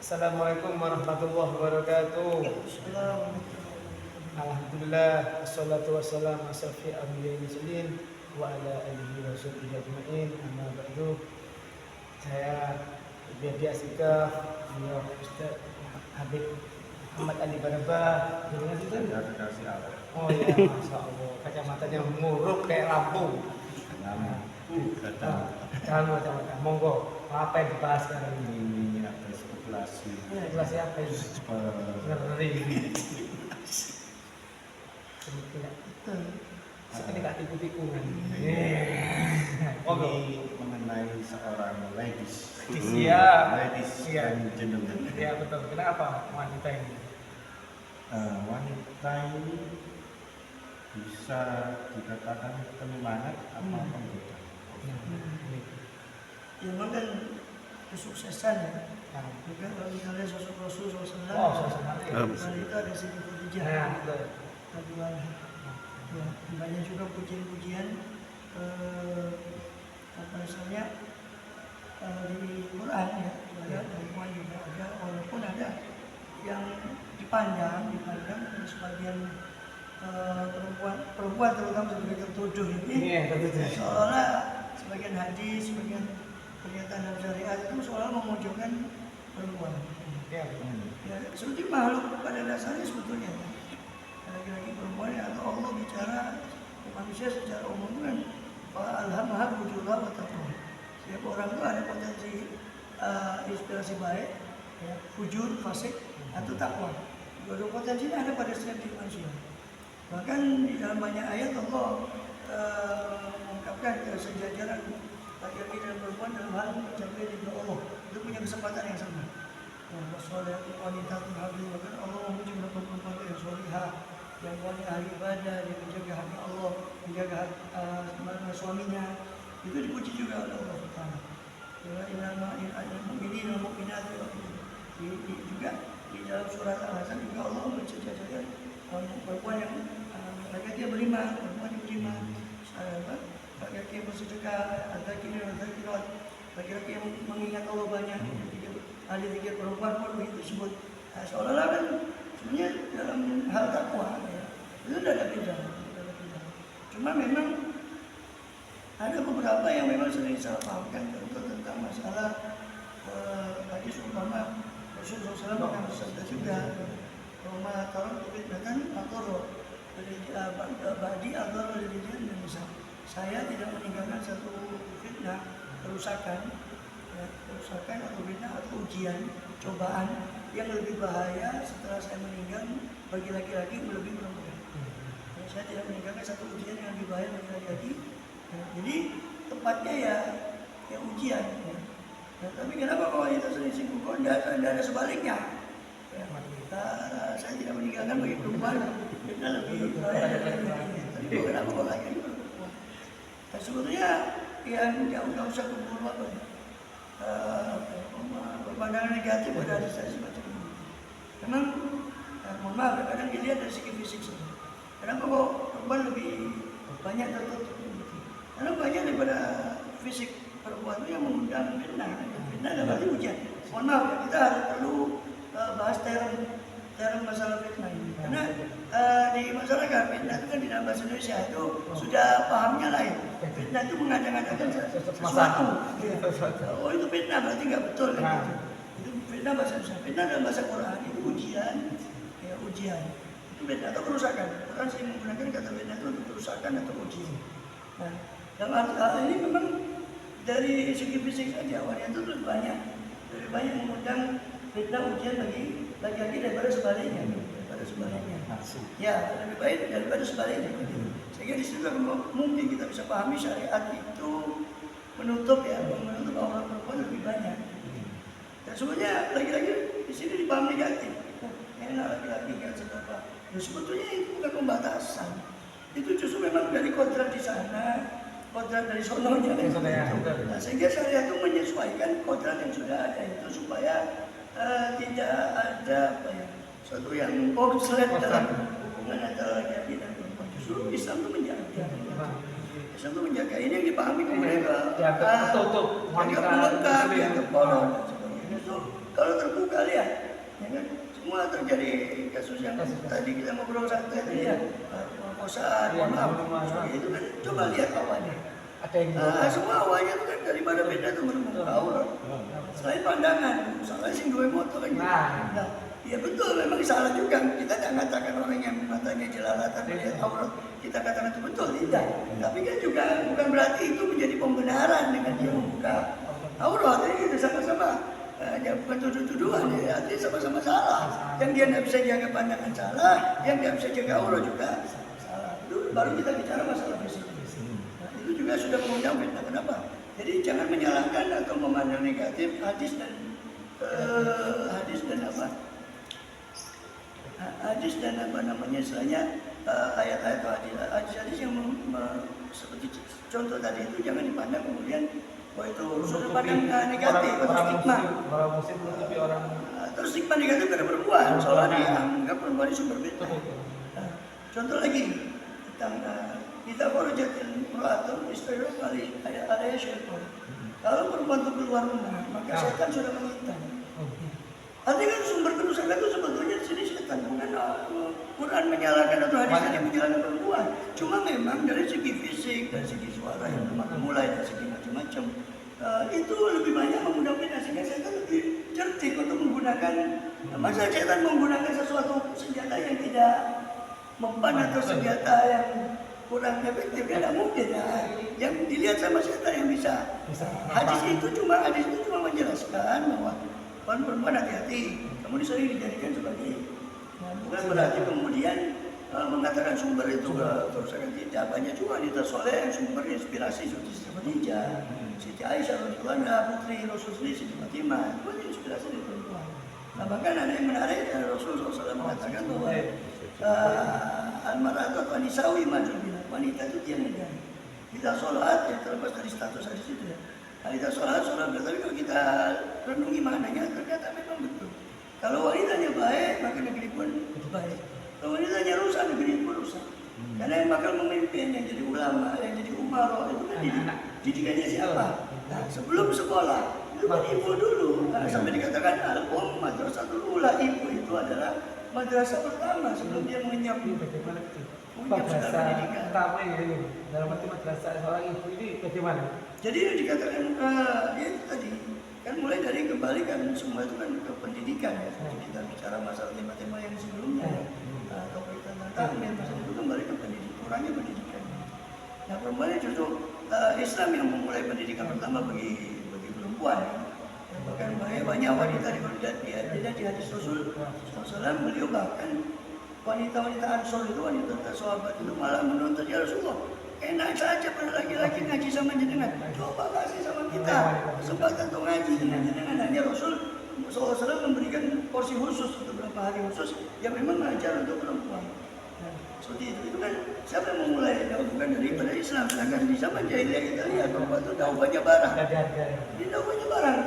Assalamualaikum warahmatullahi wabarakatuh. Alhamdulillah, wassalatu wassalamu ala asyrafil anbiya'i wal mursalin wa ala alihi wa sahbihi ajma'in. Amma ba'du. Saya Biadi Asika, beliau Ustaz Habib Muhammad Ali Baraba. Gimana sih Ustaz? Ya, kasih Allah. Oh iya, Masya Allah. Kacamatanya muruk kayak lampu. Kamu kacamata. Monggo, apa yang dibahas sekarang ini? Ini ada spekulasi. Spekulasi apa ini? Ngeri. Sekali tak tiku-tikungan. Ini mengenai seorang ladies. Siap. Ladies Iya. and gentlemen. Ya betul. Kenapa wanita ini? Wanita ini bisa dikatakan penyemangat apa penggoda. Ya memang kan kesuksesan ya. Juga kalau misalnya sosok Rasul SAW, Oh, suasana. wanita ada segi Nah, Khadijah. betul. Kedua, ya, banyak juga pujian-pujian apa misalnya di Quran ya, ada perempuan juga ada, walaupun ada yang dipandang sebagian perempuan terutama sebagai tertuduh ini Iya, betul. seolah sebagian hadis, sebagian pernyataan dalam syariat itu seolah memojokkan perempuan. Ya, Ya, seperti makhluk pada dasarnya sebetulnya laki-laki perempuan ya, atau Allah bicara manusia secara umum kan alhamdulillah fujurah wa taqwa. Setiap orang itu ada potensi inspirasi baik, ya, fujur, fasik atau takwa. Dua potensinya ada pada setiap diri manusia. Bahkan di dalam banyak ayat Allah mengungkapkan kesejajaran laki-laki dan perempuan dalam hal mencapai ridho Allah. Itu punya kesempatan yang sama. Wassalatu wanita tuhadu, bahkan Allah memuji perempuan yang solihah, yang wanita ahli ibadah, yang menjaga hati Allah, menjaga hati suaminya. Itu dipuji juga oleh Allah Subhanahu. Ya ilmu mukminin dan mukminat juga di dalam surat Al-Hasan juga Allah mensejajarkan perempuan yang laki-laki yang beriman, perempuan yang beriman, laki-laki yang bersedekah, laki-laki yang mengingat Allah banyak, ahli zikir perempuan pun begitu disebut. Seolah-olah kan sebenarnya dalam hal takwa ya, itu tidak ada beda. Cuma memang ada beberapa yang memang sering salah pahamkan tentang masalah hadis umpama Rasulullah SAW pernah bersabda juga, Roma taruh fitnatan atau badi atau religion dan bisa. Saya tidak meninggalkan satu fitnah, kerusakan, ya, kerusakan atau fitnah atau ujian, cobaan yang lebih bahaya setelah saya meninggal bagi laki-laki melebihi perempuan. Ya, saya tidak meninggalkan satu ujian yang lebih bahaya bagi laki-laki. Ya, jadi tempatnya ya ujian. Ya. Ya, tapi kenapa kalau wanita sering singgung? Kok tidak ada sebaliknya? Ya, saya tidak meninggalkan bagi perempuan kita lebih bahaya dari laki-laki. Tapi kenapa kalau laki-laki perempuan? Nah, sebetulnya yang nggak usah kumpul apa ya. Berpandangan negatif pada hadis semacam ini. Memang, mohon maaf, kadang dilihat dari segi fisik saja. Kenapa kok perempuan lebih banyak tertutup? Karena banyak daripada fisik perempuan itu yang mengundang fitnah. Fitnah adalah berarti ujian. Mohon maaf ya, kita harus perlu bahas term masalah fitnah ini. Karena di masyarakat fitnah itu kan di dalam bahasa Indonesia itu sudah pahamnya lain. Fitnah itu mengada-ngadakan sesuatu. Oh itu fitnah berarti nggak betul kan? Itu fitnah bahasa Indonesia. Fitnah dalam bahasa Quran itu ujian, ya ujian. Itu fitnah atau kerusakan. Quran sering menggunakan kata fitnah itu untuk kerusakan atau ujian. Nah, dalam hal ini memang dari segi fisik saja wanita itu lebih banyak mengundang fitnah ujian bagi laki-laki daripada sebaliknya. Ya, lebih baik daripada sebaliknya. Sehingga di situ mungkin kita bisa pahami syariat itu menutup aurat perempuan lebih banyak. Dan sebenarnya laki-laki di sini dipahami negatif. Enak laki-laki kan seberapa. Ya, sebetulnya itu bukan pembatasan. Itu justru memang dari kodrat di sana, kodrat dari sononya. Nah, sehingga syariat itu menyesuaikan kodrat yang sudah ada itu supaya tidak ada suatu yang konslet dalam hubungan antara laki-laki dan perempuan. Justru Islam itu menjaga. Islam itu menjaga ini yang dipahami kemudian tertutup, dianggap melengkap, dianggap polos dan sebagainya. Justru kalau terbuka lihat, ya kan? Semua terjadi kasus yang tadi kita ngobrol tadi ya, perkosaan, itu kan coba lihat awalnya. Ada yang Semua awalnya itu kan daripada beda itu menemukan aurat. Selain pandangan, salah sing dua motor kan. Nah, ya betul, memang salah juga. Kita tidak mengatakan orang yang matanya jelalatan melihat aurat, kita katakan itu betul, tidak. Tapi kan juga bukan berarti itu menjadi pembenaran dengan dia membuka aurat. Jadi itu sama-sama, ya bukan tuduh-tuduhan, ya artinya sama-sama salah. Yang dia tidak bisa jaga pandangan salah, yang dia bisa jaga aurat juga salah. Itu baru kita bicara masalah fisik. Nah, itu juga sudah mengundang fitnah. Kenapa? Jadi jangan menyalahkan atau memandang negatif hadis dan apa namanya istilahnya ayat-ayat atau hadis yang seperti contoh tadi itu jangan dipandang kemudian itu sudut pandang negatif atau stigma. Orang muslim menutupi orang Terus stigma negatif pada perempuan, soalnya dianggap perempuan itu sumber fitnah. Contoh lagi tentang kita kharajatil imra'atu istirahat kali ada syaitan. Kalau perempuan itu keluar rumah, maka setan sudah mengintai. Artinya kan sumber kerusakan itu sebetulnya di sini setan, bukan Quran menyalahkan atau hadis yang menyalahkan perempuan. Cuma memang dari segi fisik, dari segi suara yang mulai dari segi macam-macam, itu lebih banyak menggunakan fitnah sehingga setan lebih cerdik untuk menggunakan. Masa setan menggunakan sesuatu senjata yang tidak mempan atau senjata yang kurang efektif, tidak mungkin. Yang dilihat sama setan yang bisa. Hadis itu cuma menjelaskan bahwa perempuan hati-hati, kamu disini dijadikan sebagai, bukan berarti kemudian mengatakan sumber itu kerusakan. Tidak, banyak juga wanita soleh yang sumber inspirasi seperti Siti Khadijah, Siti Aisyah, putri Rasul Siti Fatimah, itu inspirasi dari perempuan. Nah, bahkan ada yang menarik, Rasulullah SAW mengatakan bahwa al-mar'atu atau nisawi majubina, wanita itu tiang negara. Kita sholat, ya terlepas dari status hadis itu ya. Kita sholat, tapi kalau kita renungi maknanya, ternyata memang betul. Kalau wanitanya baik, maka negeri pun baik. Kalau wanitanya rusak, negeri pun rusak. Karena yang bakal memimpin, yang jadi ulama, yang jadi umaro, itu kan didikannya siapa? Nah, sebelum sekolah, itu kan ibu dulu. Nah, sampai dikatakan al-um madrasatul ula, ibu itu adalah madrasah pertama sebelum dia mengenyap. bagaimana itu? Madrasah pendidikan. Pertama ini dalam arti madrasah seorang ibu ini bagaimana? Jadi dikatakan ya itu tadi kan mulai dari kembali kan semua itu kan ke pendidikan ya. Jadi kita bicara masalah tema-tema yang sebelumnya topik tentang takmir, masalah itu kembali ke pendidikan, kurangnya pendidikan. Nah perempuan justru Islam yang memulai pendidikan pertama bagi perempuan. Bahkan banyak wanita di hadis Rasul SAW, beliau bahkan wanita-wanita Ansor itu, wanita sahabat itu malah menuntut, ya Rasulullah, enak saja pada laki-laki ngaji sama jenengan, coba kasih sama kita kesempatan untuk ngaji dengan jenengan. Hanya Rasul SAW memberikan porsi khusus, beberapa hari khusus yang memang mengajar untuk perempuan. Nah, seperti itu kan siapa yang memulai? Bukan daripada Islam. Sedangkan di zaman jahiliyah kita lihat perempuan itu dakwahnya barang. Di dakwahnya barang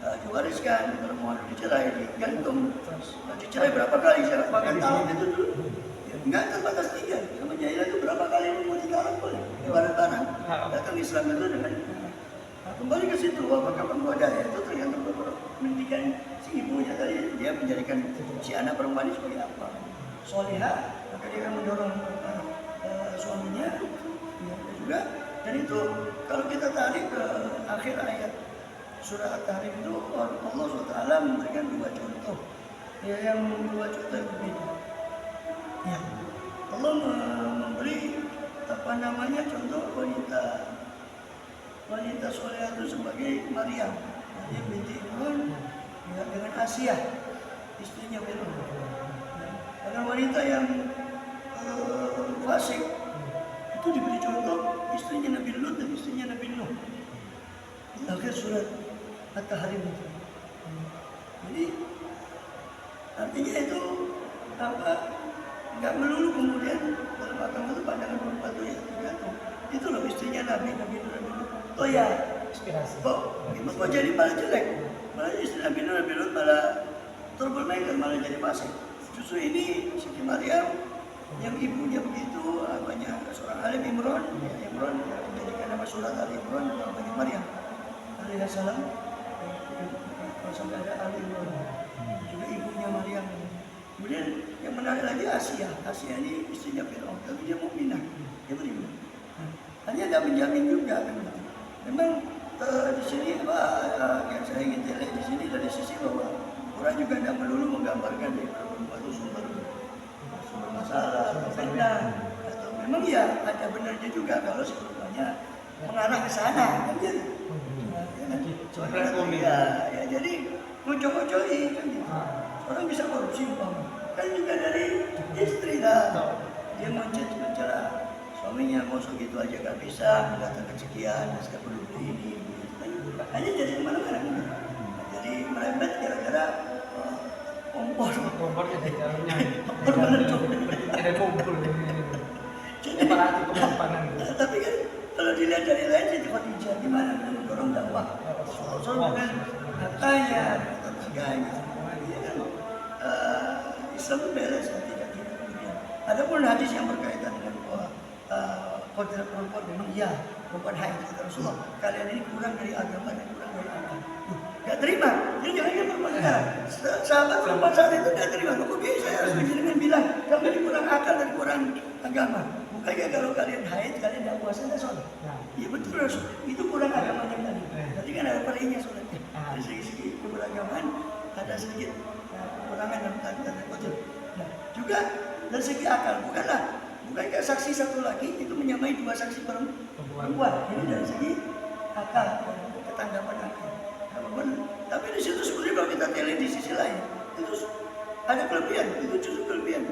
diwariskan, kalau mau dicerai digantung. Dicerai berapa kali? Syarat makan talak itu dulu. Enggak terbatas 3. Sama jahiliyah itu berapa kali mau ditalak boleh. Barang-barang. Datang Islam itu dengan kembali ke situ. Apakah perempuan itu tergantung pendidikan si ibunya tadi. Dia menjadikan si anak perempuan ini sebagai apa? Solihah, maka dia akan mendorong suaminya. Ya, juga. Dan itu kalau kita tarik ke akhir ayat surah At-Tahrim itu Allah SWT memberikan 2 contoh ya, yang 2 contoh yang berbeda ya. Allah memberi contoh wanita soleh itu sebagai Maryam yang binti Imran ya, dengan Asia istrinya Fir'aun ya. Dengan wanita yang fasik itu diberi contoh istrinya Nabi Lut dan istrinya Nabi Nuh di akhir surat At-Tahrim itu. Jadi artinya itu apa? Enggak melulu kemudian dalam agama itu pandangan perempuan itu ya tergantung. Itu loh istrinya Nabi Nuh. Oh ya, Inspirasi. Kok jadi malah jelek? Malah istri Nabi Nuh malah troublemaker, malah jadi fasik. Justru ini Siti Maryam yang ibunya begitu, banyak seorang alim Imran, Imran menjadikan nama surat Al-Imran namanya Maryam alaihissalam. Sampai ada Ali Imran. ada lagi Asia. Asia ini istrinya Fir'aun, tapi dia mukminah. Dia beriman. Hanya ada menjamin juga kan. Memang di sini yang saya ingin lihat di sini dari sisi bahwa Quran juga tidak melulu menggambarkan ya perempuan itu sumber masalah, benar. Atau memang ya ada benarnya juga kalau sebenarnya mengarah ke sana kan gitu. Ya, jadi ngocok-ngocoki kan gitu. Orang bisa korupsi umpama. Kan juga dari istri lah. Dia mencela suaminya, masuk gitu aja gak bisa, mengatakan sekian, sekarang perlu beli ini, gitu. Hanya jadi kemana-mana. Jadi merembet gara-gara kompor Kompornya di dalamnya. kompor meletup. Ada kumpul ini. Apalagi kempanan. Tapi kan kalau dilihat dari lain sih Khadijah gimana mendorong dakwah. Rasul kan katanya atau sebagainya. Iya kan? Islam itu beres tidak kemudian. Adapun hadis yang berkaitan dengan kodrat perempuan memang iya perempuan haid kata Rasulullah. Kalian ini kurang dari agama dan kurang dari akal. Gak terima. Dia jangan perempuan sekarang. Sahabat perempuan saat itu gak terima. Kok bisa saya harus dengan bilang kamu ini kurang akal dan kurang agama. Bukannya kalau kalian haid kalian tidak puasa dan sholat. Iya betul Rasul. Itu kurang agamanya tadi. Tadi kan ada perihnya sholatnya. Dari segi keberagaman ada sedikit kekurangan dalam tanda betul. Nah juga dari segi akal bukankah saksi satu laki itu menyamai dua saksi perempuan. Ini dari segi akal ketanggapan akal. Tapi di situ sebenarnya kalau kita lihat di sisi lain itu ada kelebihan. Itu justru kelebihan.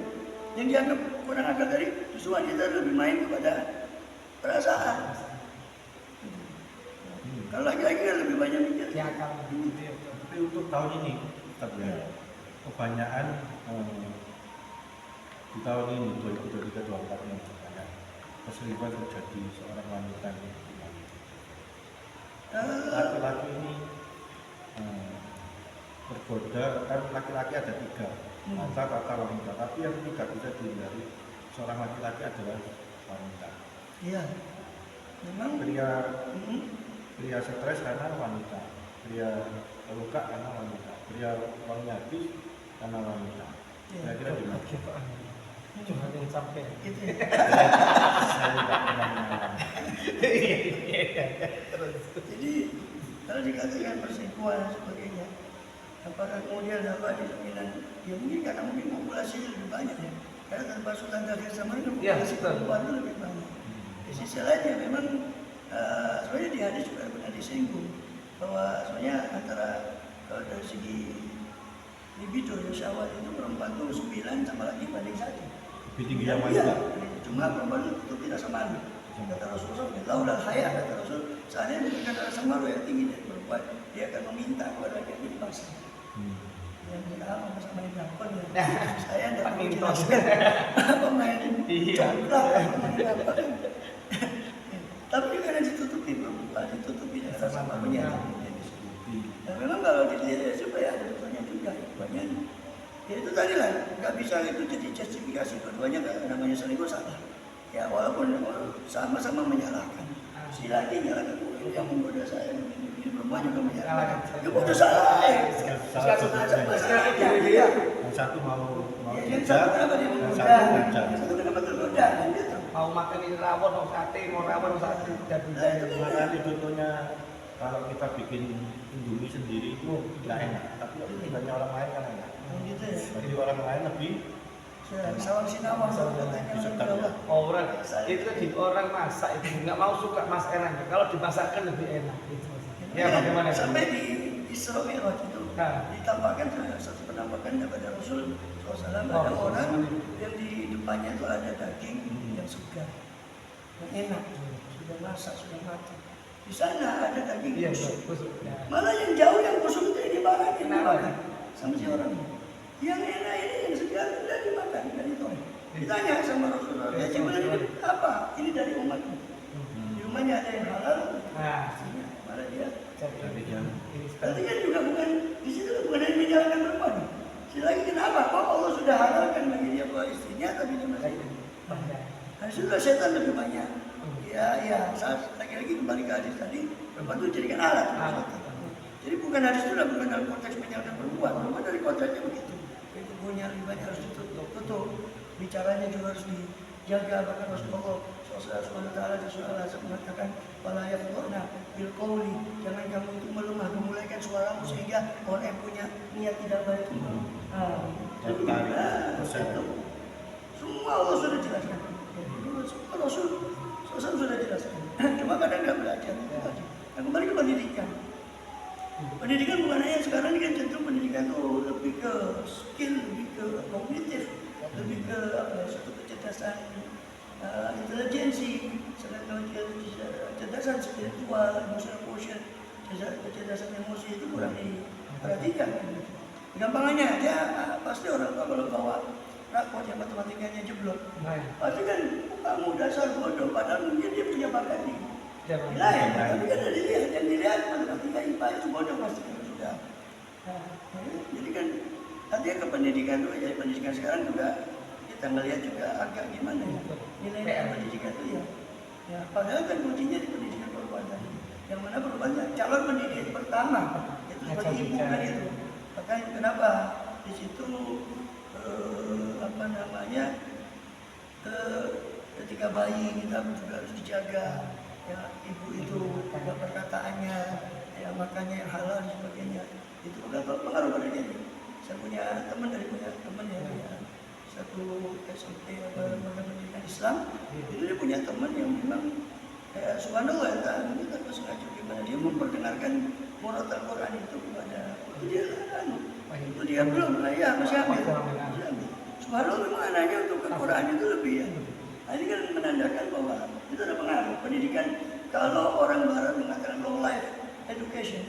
Yang dianggap kurang akal tadi justru wanita lebih main kepada perasaan. Kalau laki-laki kan lebih banyak mikir. Ya akal. Tapi untuk tahun ini, kebanyakan di tahun ini 2023-2024 yang banyak perselingkuhan terjadi seorang wanita ini. Laki-laki ini bergoda, kan laki-laki ada 3, kata wanita, tapi yang tidak bisa dihindari seorang laki-laki adalah wanita. Iya, memang Pria stres karena wanita, pria terluka karena wanita, pria uangnya habis karena wanita. Kira-kira gimana? Cuma yang sampai. gitu ya. Saya tidak pernah mengalami. Jadi kalau dikatakan perselingkuhan dan sebagainya, apakah kemudian dapat disebutkan? Ya mungkin karena mungkin populasinya lebih banyak ya. Karena tanpa Sultan Zahir sama ini populasi perempuan itu lebih banyak. Di sisi lainnya memang soalnya di hadis juga pernah disinggung bahwa soalnya antara kalau dari segi libido ya syahwat itu perempuan itu 9 sama lagi banding 1. Lebih tinggi yang wanita. Cuma perempuan itu tidak sama. Kata Rasulullah, laulah haya kata Rasul, seandainya bukan rasa malu yang tinggi dari perempuan, dia akan meminta kepada laki-laki di pasar. Yang kita apa sama main drakon ya. Saya tidak mau jelaskan apa main congklak, apa main apa. Tapi karena ditutupi perempuan, ditutupi dengan sama menyerang. Nah memang kalau dilihat supaya ada contohnya juga, banyak. Ya itu tadi lah, nggak bisa itu jadi justifikasi keduanya namanya selingkuh salah. Ya walaupun sama-sama menyalahkan. Si laki nyalahkan yang menggoda saya, ini perempuan juga menyalahkan. Ya udah salah. Yang satu mau yang satu kenapa dia menggoda? Yang satu kenapa tergoda? Mau makan ini rawon, mau sate, mau rawon, mau sate. Nanti contohnya kalau kita bikin Indomie sendiri itu nggak enak, tapi tinggalnya orang lain kan enak. Gitu ya. Jadi orang lain lebih Sawang sinawang katanya. Orang itu kan di orang masak itu nggak mau suka mas enaknya. Kalau dimasakkan lebih enak. Gitu. Ya bagaimana? Sampai di Isra Mi'raj itu ditampakkan satu penampakan kepada Rasul SAW ada orang yang di depannya itu ada daging yang segar, yang enak, sudah masak, sudah matang. Di sana ada daging busuk. Malah yang jauh yang busuk itu dimarahin sama si orang ini. Yang enak ini yang segar tidak dimakan, tidak ditolong. Ditanya sama Rasulullah, ya sebenarnya apa? Ini dari umatmu. Di rumahnya ada yang halal, malah dia. Berarti kan juga bukan di situ bukan yang menjalankan perempuan. Lagi kenapa? Oh Allah sudah halalkan bagi dia buat istrinya, tapi dia masih. Nah, sudah setan lebih banyak. Ya, saat lagi-lagi kembali ke hadis tadi, perempuan itu jadikan alat. Jadi bukan hadis itu bukan dalam konteks menjalankan perempuan, cuma dari konteksnya begitu. Itu punya ribanya harus ditutup. ditutup, bicaranya juga harus dijaga. Bahkan Rasulullah SAW mengatakan wala yaqulna bil qawli, jangan kamu itu melemah memulaikan suaramu sehingga orang yang punya niat tidak baik itu semua Allah sudah jelaskan. Semua Rasul sudah jelaskan. Cuma kadang nggak belajar. Nah, kembali ke pendidikan. Pendidikan bukan hanya sekarang ini kan cenderung pendidikan itu lebih ke skill, lebih ke kognitif, lebih ke suatu kecerdasan intelijensi, kecerdasan spiritual, emotional quotient, kecerdasan emosi itu kurang diperhatikan. Gampangannya aja pasti orang tua kalau bawa rapor yang matematikanya jeblok, pasti kan kamu dasar bodoh, padahal mungkin dia punya bakat di lain, tapi kan yang dilihat matematika IPA itu bodoh pasti kan sudah. Jadi kan artinya ke pendidikan juga, jadi pendidikan sekarang juga kita melihat juga agak gimana ya, nilai pendidikan itu ya padahal kan kuncinya di pendidikan perempuan tadi, yang mana perempuan calon pendidik pertama itu seperti ibu kan itu. Makanya kenapa di situ ketika bayi kita juga harus dijaga, ya ibu itu pada perkataannya, ya makanya yang halal dan sebagainya itu pengaruh pada dia. Saya punya teman ya, satu SMP pendidikan Islam, itu dia punya teman yang memang subhanallah ya, kita pas ngaji gimana dia memperdengarkan murat Al-Quran itu kepada itu dia belum ya masih ambil. Subhanallah memang anaknya untuk Al-Quran itu lebih ya. Nah, ini kan menandakan bahwa itu ada pengaruh pendidikan. Kalau orang barat mengatakan long life education,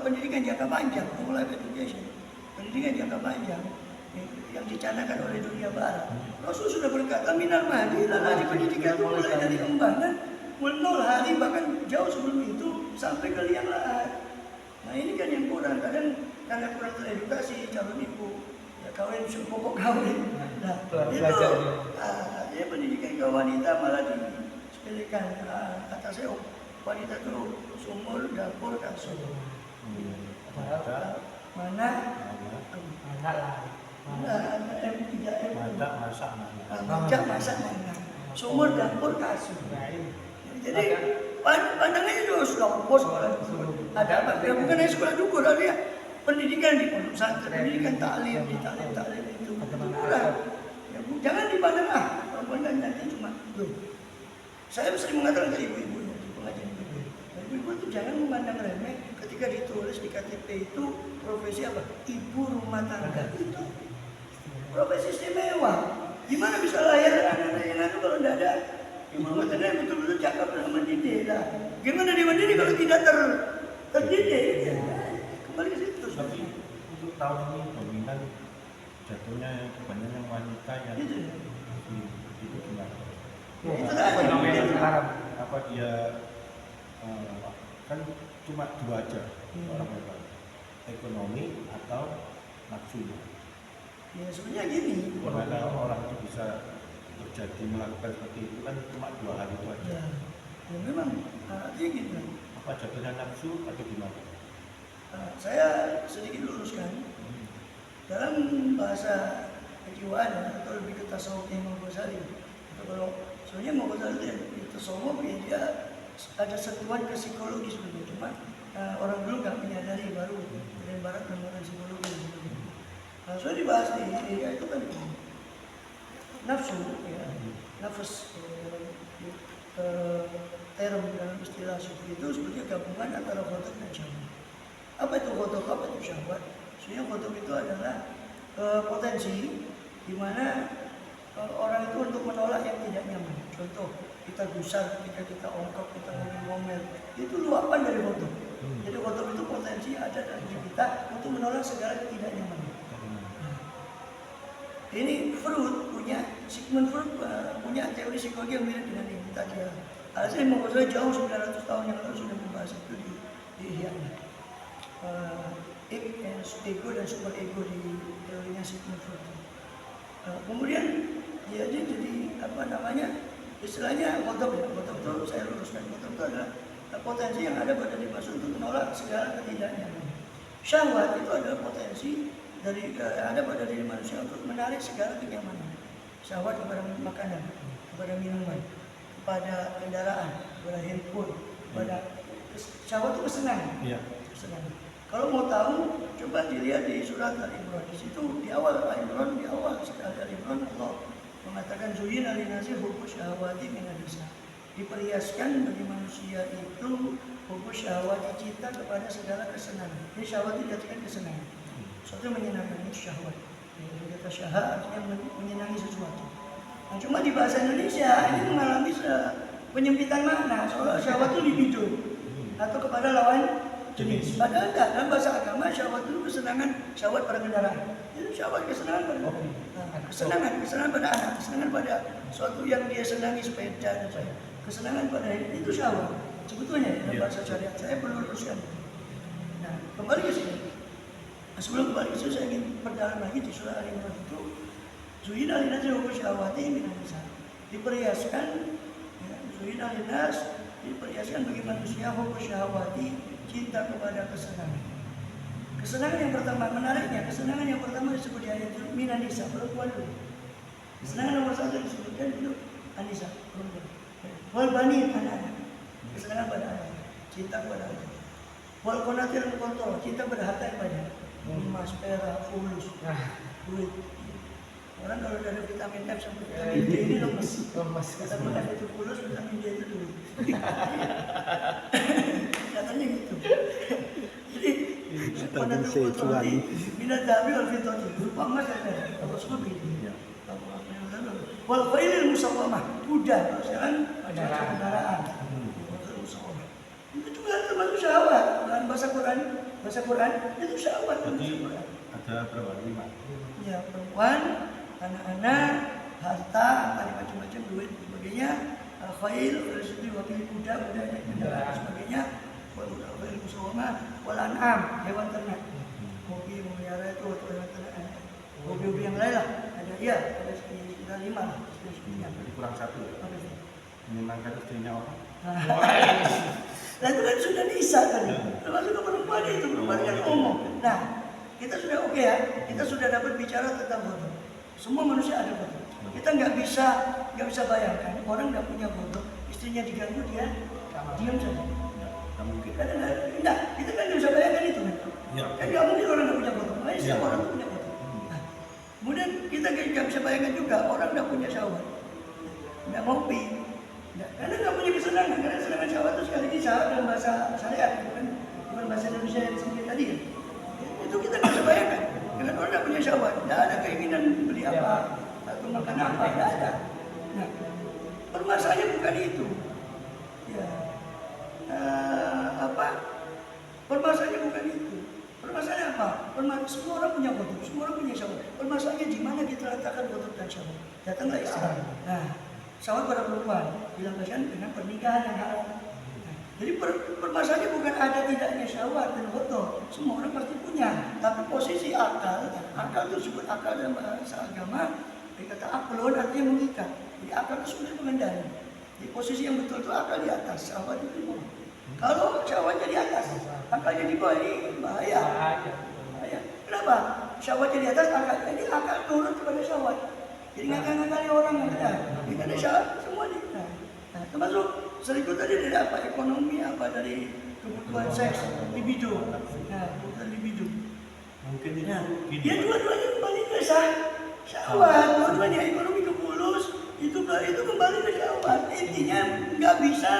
pendidikan jangka panjang, long life education, pendidikan jangka panjang yang dicanangkan oleh dunia barat. Rasul sudah berkata minal mahdi di pendidikan itu mulai dari embangan, nol hari bahkan jauh sebelum itu sampai ke liang lahat. Nah ini kan yang kurang, kadang karena kurang teredukasi calon ibu, ya kawin pokok kawin. Nah itu ya pendidikan ke wanita malah disepelekan. Kata saya wanita itu sumur, dapur, kasur. Mana lah. M3M. Masak masak mana. Sumur, dapur, kasur. Jadi pandangannya juga sudah bos ada apa? Ya bukan hanya sekolah dukur, ada pendidikan di pondok pesantren, pendidikan taklim di taklim itu kurang. Ya, jangan dipandang perempuan kan nanti cuma tuh. Saya sering mengatakan ke ibu-ibu di pengajian ibu-ibu itu jangan memandang remeh ketika ditulis di KTP itu profesi apa? Ibu rumah tangga itu profesi istimewa. Gimana bisa lahir anak-anak yang itu kalau tidak ada ibu rumah tangga yang betul-betul cakap dan mendidik lah. Gimana dia mendidik kalau tidak terdidik? Ya. Kembali ke situ. Tapi untuk tahun ini dominan jatuhnya kebanyakan wanita yang itu gimana? Apa dia kan cuma dua aja orang hebat, ekonomi atau nafsu? Ya sebenarnya gini. Bagaimana orang itu bisa terjadi melakukan seperti itu kan cuma dua hal itu aja. Ya memang artinya gitu. Apa jatuhnya nafsu atau gimana? Saya sedikit luruskan. Dalam bahasa kejiwaan atau lebih ke tasawuf Imam Ghazali. Kalau sebenarnya Imam Ghazali itu tasawuf dia ada sentuhan ke psikologis begitu. Cuma orang dulu nggak menyadari, baru dari barat menggunakan psikologi. Soalnya dibahas di itu kan nafsu, ya, nafas term dalam istilah sufi itu sebetulnya gabungan antara khotok dan syahwat. Apa itu khotok, apa itu syahwat? Sebenarnya khotok itu adalah potensi di mana orang itu untuk menolak yang tidak nyaman. Contoh, kita gusar, ketika kita ongkok, kita ngomel, itu luapan dari khotok. Jadi khotok itu potensi ada dalam diri kita untuk menolak segala ketidaknyamanan. Ini Freud Sigmund Freud punya teori psikologi yang mirip dengan ini tadi. Alasannya mau saya jauh 900 tahun yang lalu sudah membahas itu di Ihya-nya. Ego dan super ego di teorinya Sigmund Freud. Kemudian dia jadi apa namanya? Istilahnya khotok ya. Khotok itu saya luruskan. Khotok itu adalah potensi yang ada pada diri manusia untuk menolak segala ketidaknyamanan. Syahwat itu adalah potensi dari ada pada diri manusia untuk menarik segala kenyamanan. Syahwat kepada makanan, kepada minuman, kepada kendaraan, kepada handphone, kepada syahwat itu kesenangan. Iya. Kesenangan. Kalau mau tahu, coba dilihat di surat Al-Imran. Di situ di awal Al-Imran, di awal surat Al-Imran Allah mengatakan zuyin alinasi hubbu syahwati minan nisa. Diperhiaskan bagi manusia itu hubbu syahwati, cinta kepada segala kesenangan. Jadi syahwat itu artinya kesenangan. Sesuatu yang menyenangkan itu syahwat. Kata syahwat artinya menyenangi sesuatu. Nah, cuma di bahasa Indonesia ini mengalami penyempitan makna. Soalnya syahwat itu libido atau kepada lawan jenis. Padahal enggak, dalam bahasa agama syahwat itu kesenangan, syahwat pada kendaraan. Itu syahwat kesenangan pada kesenangan pada anak, kesenangan pada sesuatu yang dia senangi, sepeda dan sebagainya. Kesenangan pada itu syahwat. Sebetulnya dalam bahasa syariat saya perlu luruskan. Nah, kembali ke sini. Nah, sebelum kembali ke sini saya ingin perdalam lagi di surah Al-Imran itu. Zuyin alinas hubbu syahwati minan nisa. Diperhiaskan, ya, zuyin alinas diperhiaskan bagi manusia hubbu syahwati, cinta kepada kesenangan. Kesenangan yang pertama, menariknya, kesenangan yang pertama disebut di ayat itu minan nisa, perempuan dulu. Kesenangan nomor satu disebutkan itu anisa, perempuan. Wal banin, anak-anak. Kesenangan pada anak, cinta kepada anak. Wal qanatir al-muqantarah, cinta pada harta yang banyak. Emas, perak, fulus, duit. Orang kalau ada vitamin F sama vitamin D ini lemes. Vitamin F itu fulus, vitamin D itu duit. Katanya gitu. Jadi pada itu minat dabi wal fitati, berupa emas dan perak. Kalau semua begini. Wal khailil musawwamah, kuda, sekarang kendaraan. Itu juga termasuk syahwat. Dalam bahasa Quran itu syahwat. Jadi ada berapa? 5. Ya, perempuan, anak-anak, harta, macam-macam duit, sebagainya. Khail, rezeki wakil kuda, naik kendaraan, sebagainya. Wal khail musawwamah, wal an'am, hewan ternak. Hobi memelihara itu atau hewan ternak. Hobi-hobi yang lain lah. Ada sekitar 5 lah. Jadi kurang 1 ya? Menyenangkan istrinya orang. Nah itu kan sudah nisa tadi. Termasuk ke perempuan itu, perempuan kan umum. Nah, kita sudah oke ya. Kita sudah dapat bicara tentang foto. Semua manusia ada foto. Kita nggak bisa bayangkan orang nggak punya foto, istrinya diganggu dia diam saja. Nggak mungkin. Enggak, kita kan nggak bisa bayangkan itu kan. Ya. Kan nggak mungkin orang nggak punya foto. Makanya semua orang punya foto. Nah, kemudian kita nggak bisa bayangkan juga orang nggak punya syahwat, nggak ngopi. Karena nggak punya kesenangan, karena kesenangan syahwat itu sekali lagi syahwat dalam bahasa syariat, bukan bahasa Indonesia yang disebut tadi ya. Itu kita nggak bisa bayangkan. Karena orang nggak punya syahwat, nggak ada keinginan beli apa atau makan apa, nggak ada. Nah, permasalahannya bukan itu. Ya, permasalahannya bukan itu. Permasalahannya apa? Semua orang punya foto, semua orang punya syahwat. Permasalahannya di mana kita letakkan foto dan syahwat. Datanglah istri. Nah, syahwat pada perempuan dilakukan dengan pernikahan yang halal. Nah, jadi permasalahannya bukan ada tidaknya syahwat dan foto. Semua orang pasti punya. Tapi posisi akal itu disebut akal dalam bahasa agama. Dikata aklon artinya mengikat. Jadi akal itu sudah mengendali. Di posisi yang betul itu akal di atas, syahwat itu di bawah. Kalau syahwatnya di atas, akalnya di bawah, ini bahaya. Kenapa? Syahwatnya di atas, akal turun kepada syahwat. Jadi ngakal-ngakali orang ada. Ini kan ada syahwat semua nih. Nah, termasuk selingkuh tadi dari apa? Ekonomi, apa dari kebutuhan seks, libido. Nah, kebutuhan libido. Mungkin itu gini. Dia dua-duanya kembali ke syahwat. Dua-duanya ekonomi kepulus, itu kembali ke syahwat. Intinya nggak bisa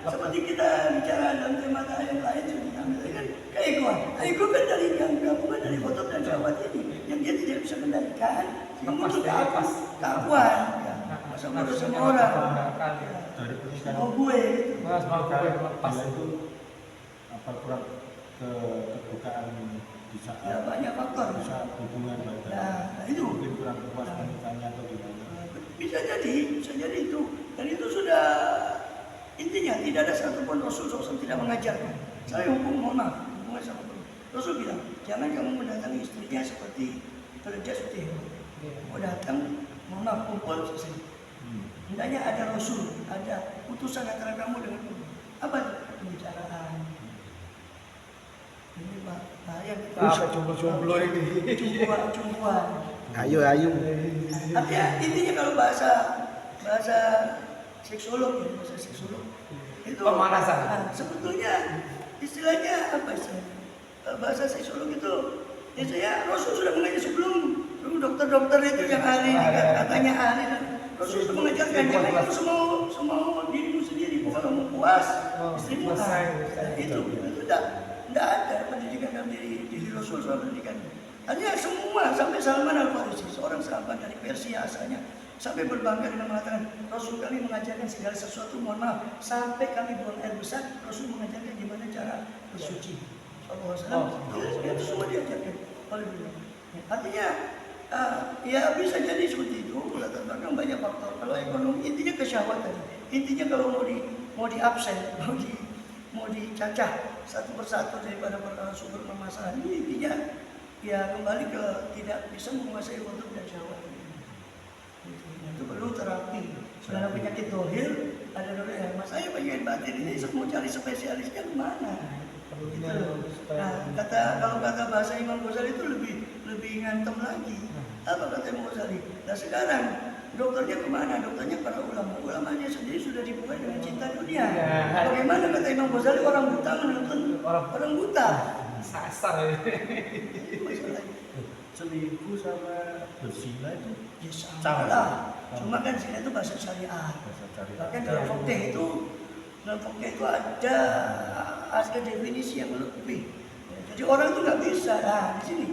seperti kita bicara dalam tema yang lain sudah ambil kan keegoan. Ego kan dari yang gabungan dari otot dan syahwat ini yang dia tidak bisa kendalikan. Yang muncul keakuan, masa bodoh sama orang. Dari pernikahan. Mau gue. Pas itu apa kurang kebukaan di saat Ya banyak faktor. di saat hubungan badan. Nah itu Mungkin kurang puas wanitanya atau gimana? bisa jadi itu. Dan itu sudah intinya tidak ada satupun Rasul SAW tidak mengajarkan. Saya mohon maaf, hubungan sama Rasul bilang, jangan kamu mendatangi istrinya seperti kerja seperti mau datang, mohon maaf, kumpul selesai. Hendaknya ada Rasul, ada putusan antara kamu dengan kamu. Apa itu? Pembicaraan. Ini bahaya kita. Apa jomblo-jomblo ini? Cumbuan. Ayo. Artinya intinya kalau bahasa seksolog ya, bahasa seksolog itu Pemanasan. nah, sebetulnya istilahnya apa istilahnya? Bahasa seksolog itu biasanya Rasul sudah mengajar sebelum dokter-dokter itu yang ahli katanya ahli dan Rasul sudah mengajarkan jangan kamu semua dirimu sendiri, bukan kamu puas istrimu itu tidak ada pendidikan dalam diri Rasul soal pendidikan. Hanya semua sampai Salman Al-Farisi, seorang sahabat dari Persia asalnya, sampai berbangga dengan mengatakan Rasul kami mengajarkan segala sesuatu, mohon maaf, sampai kami buang air besar, Rasul mengajarkan gimana cara bersuci. Sallallahu alaihi wasallam itu semua diajarkan oleh beliau. Artinya ya bisa jadi seperti itu, latar belakang banyak faktor. Kalau ekonomi intinya kesyahwatan. Intinya kalau mau di absen, mau dicacah satu persatu daripada sumber permasalahan ini, intinya ya kembali ke tidak bisa menguasai waktu dan syahwat. Itu perlu terapi. Karena penyakit dohir ada dohir. Masanya penyakit batin ini mau cari spesialisnya kemana? Gitu. Nah, kalau kata bahasa Imam Ghazali itu lebih ngantem lagi. Apa kata Imam Ghazali? Nah sekarang dokternya kemana? Dokternya para ulama. Ulamanya sendiri sudah dibuai dengan cinta dunia. Bagaimana kata Imam Ghazali orang buta menuntun orang buta? Sasar ya. Selingkuh sama berzina itu Ya sama lah. Cuma kan zina itu bahasa syariat. Bahkan dalam fikih itu ada definisi yang lebih. Ya, jadi orang itu nggak bisa. Nah di sini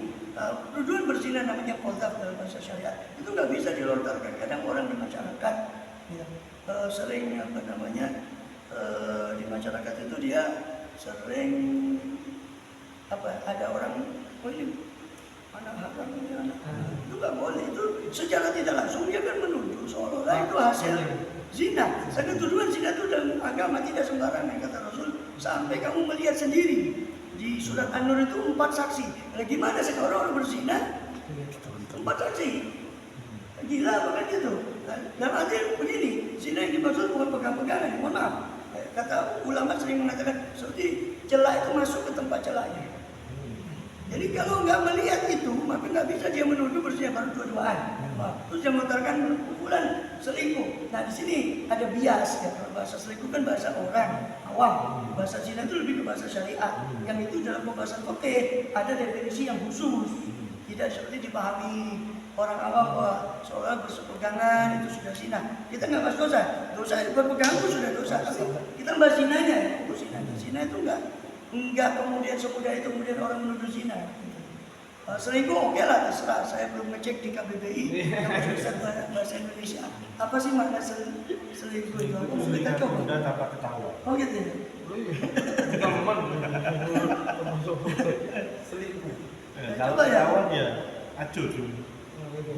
tuduhan berzina namanya qadzaf dalam bahasa syariat itu nggak bisa dilontarkan. Kadang orang di masyarakat ya, sering di masyarakat itu dia sering ada orang ini anak haram ini anak itu nggak boleh, itu secara tidak langsung dia kan menuduh seolah-olah itu hasil zina. Sedangkan tuduhan zina itu dalam agama tidak sembarangan kata Rasul, sampai kamu melihat sendiri di surat An-Nur itu 4 saksi. Nah, gimana sekarang orang berzina 4 saksi? Gila bukan gitu. Dan arti begini, zina yang dimaksud bukan pegang-pegangan, mohon maaf. Kata ulama sering mengatakan seperti celah itu masuk ke tempat celahnya. Jadi kalau nggak melihat itu, maka nggak bisa dia menuduh berzina baru dua-duaan. Terus dia mengatakan kumpulan selingkuh. Nah di sini ada bias ya. Bahasa selingkuh kan bahasa orang awam. Bahasa zina itu lebih ke bahasa syariat. Yang itu dalam pembahasan fikih ada definisi yang khusus. Tidak seperti dipahami orang awam bahwa seolah bersepegangan itu sudah zina. Kita nggak bahas dosa. Dosa itu berpegangan itu sudah dosa. Tapi kita bahas zinanya. Zina itu enggak kemudian semudah itu kemudian orang menuduh zina. Selingkuh oke lah terserah. Saya belum ngecek di KBBI yang bisa bahasa Indonesia. Apa sih makna selingkuh itu? Kita coba. Sudah dapat ketahuan. Oh gitu ya. Selingkuh. Kalau Coba ya. ketahuan ya acuh dulu.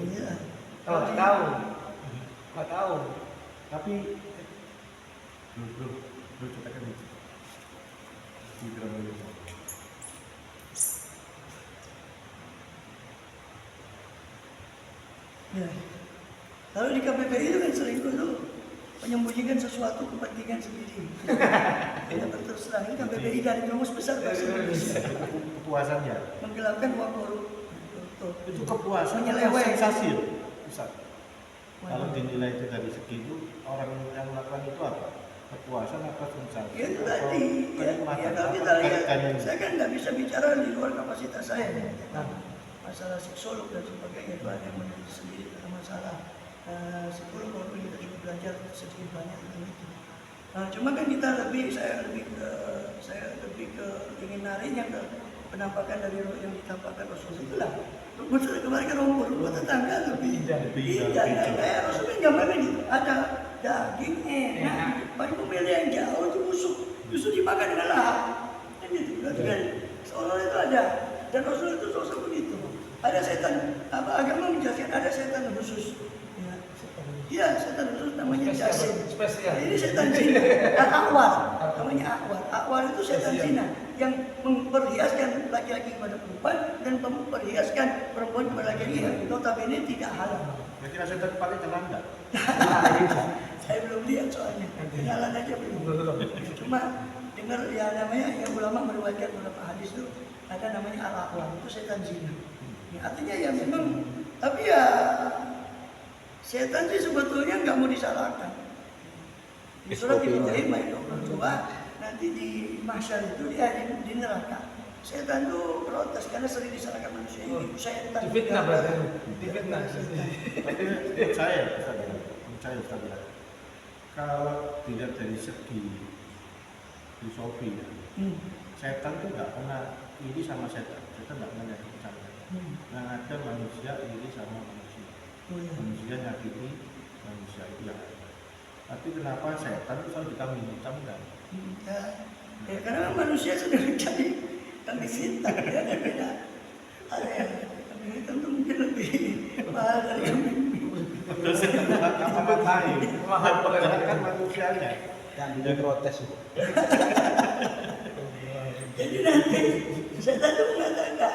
Iya. Oh, nggak tahu. Tapi bro kita kan itu. Ya. Kalau di KBBI itu kan selingkuh itu menyembunyikan sesuatu kepentingan sendiri. Kita berterus terang ini KBBI dari rumus besar bahasa Indonesia. Kepuasannya. Menggelapkan uang koruptor. Itu kepuasan Menyeleweng. sensasi loh. Ustaz. Kalau dinilai itu dari segi itu orang yang melakukan itu apa? Kepuasan apa sensasi? Ya itu tadi. Ya kalau kita lihat, saya kan nggak bisa bicara di luar kapasitas saya. Masalah seksolog dan sebagainya itu ada yang meneliti sendiri tentang masalah psikolog. Walaupun kita juga belajar sedikit banyak tentang itu. Cuma kan saya lebih ke ingin narinya ke penampakan dari yang ditampakkan Rasul itulah. Maksudnya kemarin kan rumah tetangga lebih indah. Kayak Rasul kan gambarnya gitu. Ada daging enak, baru memilih yang jauh itu busuk, justru dimakan dengan lahap. Kan gitu. Kan seolah itu ada. Dan Rasul itu sosok begitu. Ada setan. Agama menjelaskan ada setan khusus. Iya, setan khusus namanya jasin. Spesial. Ini setan zina. Akwar, namanya akwar. Akwar itu setan zina yang memperhiaskan laki-laki kepada perempuan dan memperhiaskan perempuan kepada laki-laki yang notabene tidak halal. Kira setan paling terlambat. Saya belum lihat soalnya. Kenalan aja belum. Cuma dengar ya namanya yang ulama meriwayatkan beberapa hadis itu ada namanya al-aqwan, itu setan zina. Ya, artinya ya memang, tapi ya setan sih sebetulnya nggak mau disalahkan. Di surat Ibrahim ayat 22 nanti di mahsyar itu dia di neraka. Setan tuh protes karena sering disalahkan manusia. Ini setan. Difitnah berarti. Difitnah. Tapi menurut saya Ustaz ya, kalau dilihat dari segi filosofi ya, setan tuh nggak pernah iri sama setan nggak pernah nyakiti sama setan. Yang ada manusia iri sama manusia, manusia nyakiti manusia itu yang ada. Tapi kenapa setan itu selalu dikambing hitamkan? Ya, karena manusia sudah menjadi kambing hitam, ya ada beda. Ada yang kambing hitam itu mungkin lebih mahal dari kambing. Terus apa lain? Memperkenalkan manusianya. Yang dia protes. Jadi nanti setan itu mengatakan,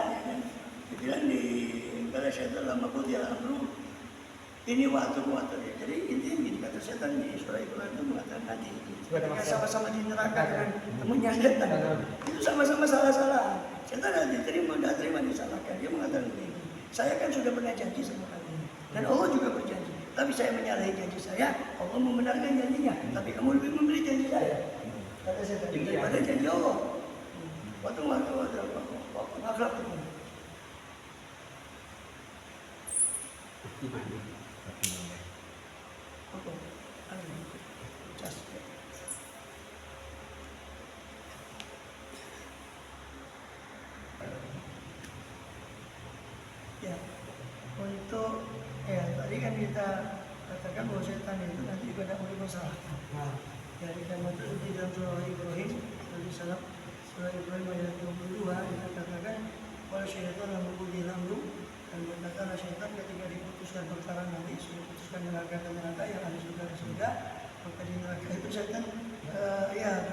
dia bilang pada setan lama pun dia amru ini waktu. Jadi intinya gini, kata setan di surah Ibrahim itu mengatakan nanti ketika sama-sama di neraka dengan temannya setan, itu sama-sama salah-salah. Setan tidak terima disalahkan. Dia mengatakan begini, saya kan sudah pernah janji sama kalian dan Allah juga berjanji, tapi saya menyalahi janji saya, Allah membenarkan janjinya, tapi kamu lebih memberi janji saya. Kata setan daripada janji Allah. Waktu akhlak itu. Ya, untuk tadi kan kita katakan bahwa setan itu nanti juga tidak boleh masalahkan. Dari kamat itu di dalam surah Ibrahim alaihissalam, surah Ibrahim ayat 22 dikatakan kalau syaitan lampu dilamru dan berkatalah syaitan ketika diputuskan perkara nanti sudah putuskan neraka ke neraka yang ada surga maka di neraka itu syaitan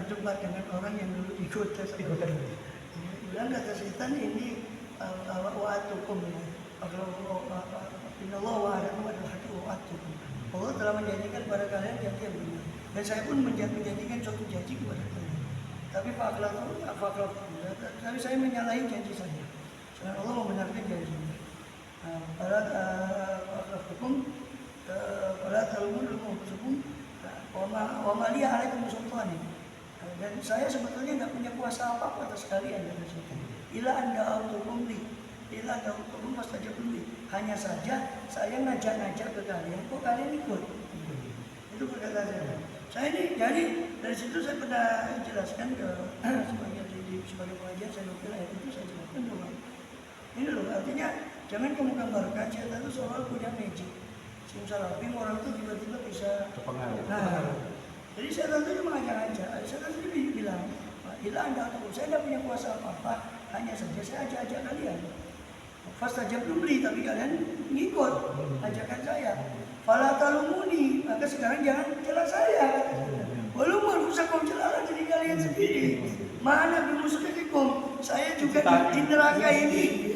berdebat dengan orang yang dulu ikut bilang kata syaitan ini wa'atukum inallah wa'adakum adalah hati wa'atukum. Allah telah menjanjikan kepada kalian janji yang benar dan saya pun menjanjikan suatu janji kepada kalian, tapi tapi saya menyalahi janji saya. Dan Allah membenarkan janjinya. Pada talmun wa ma liya alaikum sultani. Dan saya sebetulnya tidak punya kuasa apa-apa atas kalian kata syaitan. Ila anda autukum li. Ila anda autukum fastajabtum li. Hanya saja saya ngajak-ngajak ke kalian, kok kalian ikut. Itu perkataan saya. Saya ini jadi dari situ saya pernah jelaskan ke sebagai pengajian saya lupa ayat itu saya jelaskan bahwa ini loh artinya jangan kamu gambarkan setan itu seolah punya magic simsalabim orang itu tiba-tiba bisa Terpengaruh. Jadi setan itu cuma ngajak-ngajak. Setan itu bilang, bila anda ataupun saya tidak punya kuasa apa-apa, hanya saja saya ajak-ajak kalian. Fastajabtum li, tapi kalian ngikut ajakan saya. Fala talumuni, maka sekarang jangan celah saya. Walaupun usah kau celah diri kalian sendiri. Mana bimusyrikikum? Saya juga di neraka ini.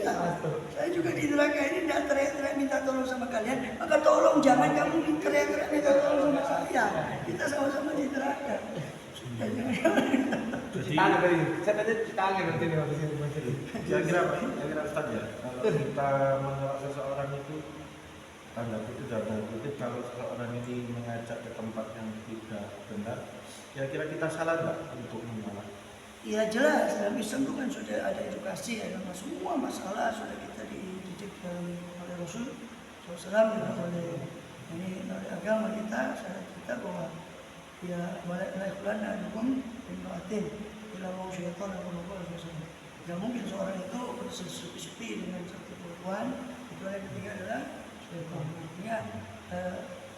Saya juga di neraka ini tidak teriak-teriak minta tolong sama kalian. Maka tolong jangan kamu teriak-teriak minta tolong sama saya. Kita sama-sama di neraka. Tangan tadi, saya tadi tangan berarti nih waktu sini. Kira-kira Ustaz ya, kalau kita menolak seseorang itu tanda kutip kalau seseorang ini mengajak ke tempat yang tidak benar, kira-kira kita salah nggak untuk menolak? Ya jelas, dalam Islam itu kan sudah ada edukasi ya, semua masalah sudah kita dididik oleh Rasul SAW dan oleh agama kita, syariat kita bahwa ya malaikulan adukum imra'atin ila mau syaitan atau mau sesuatu. Tidak mungkin seorang itu bersepi dengan satu perempuan, kecuali yang ketiga adalah syaitan. Artinya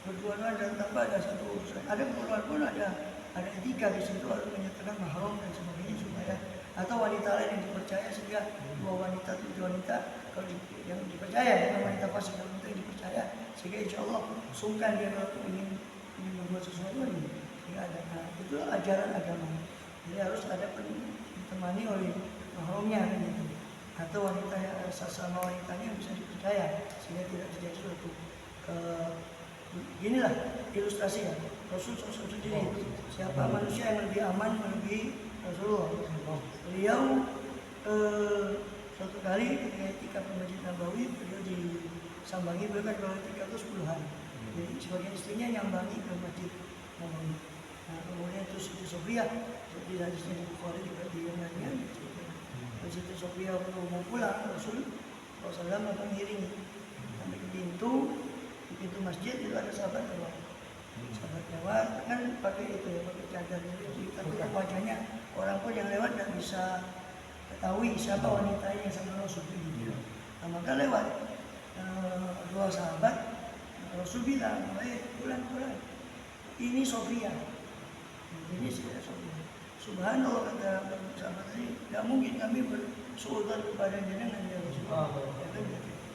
berdua-dua dan tanpa ada satu urusan. Ada perempuan pun ada etika di situ, harus menyatakan mahram dan sebagainya supaya atau wanita lain yang dipercaya sehingga dua wanita tujuh wanita kalau yang dipercaya dengan wanita fasik dan wanita yang dipercaya sehingga insya Allah sungkan dia kalau ingin membuat sesuatu ini sehingga ada itu ajaran agama. Jadi harus ada ditemani oleh mahramnya gitu. Atau wanita yang sesama wanitanya yang bisa dipercaya sehingga tidak terjadi suatu inilah ilustrasi ya. Rasul SAW sendiri siapa manusia yang lebih aman melebihi Rasulullah. Beliau suatu kali ketika itikaf di Masjid Nabawi, beliau disambangi, beliau kan kalau itikaf itu 10 hari. Jadi sebagian istrinya nyambangi ke Masjid Nabawi. Nah, kemudian itu Siti Sofia, seperti hadisnya di Bukhari juga di yang lainnya. Siti Sofia mau pulang, Rasul SAW mengiringi sampai ke pintu masjid, itu ada sahabat lewat. Sahabat lewat kan pakai itu ya, pakai cadar, jadi takut wajahnya orang pun yang lewat tidak bisa ketahui siapa wanita yang sama Rasul ini. Nah, maka lewat dua sahabat, Rasul bilang, pulang, ini Sofia. Ini Sofia. Subhanallah, kata sahabat tadi, tidak mungkin kami bersuudzon kepada jenengan ya Rasulullah.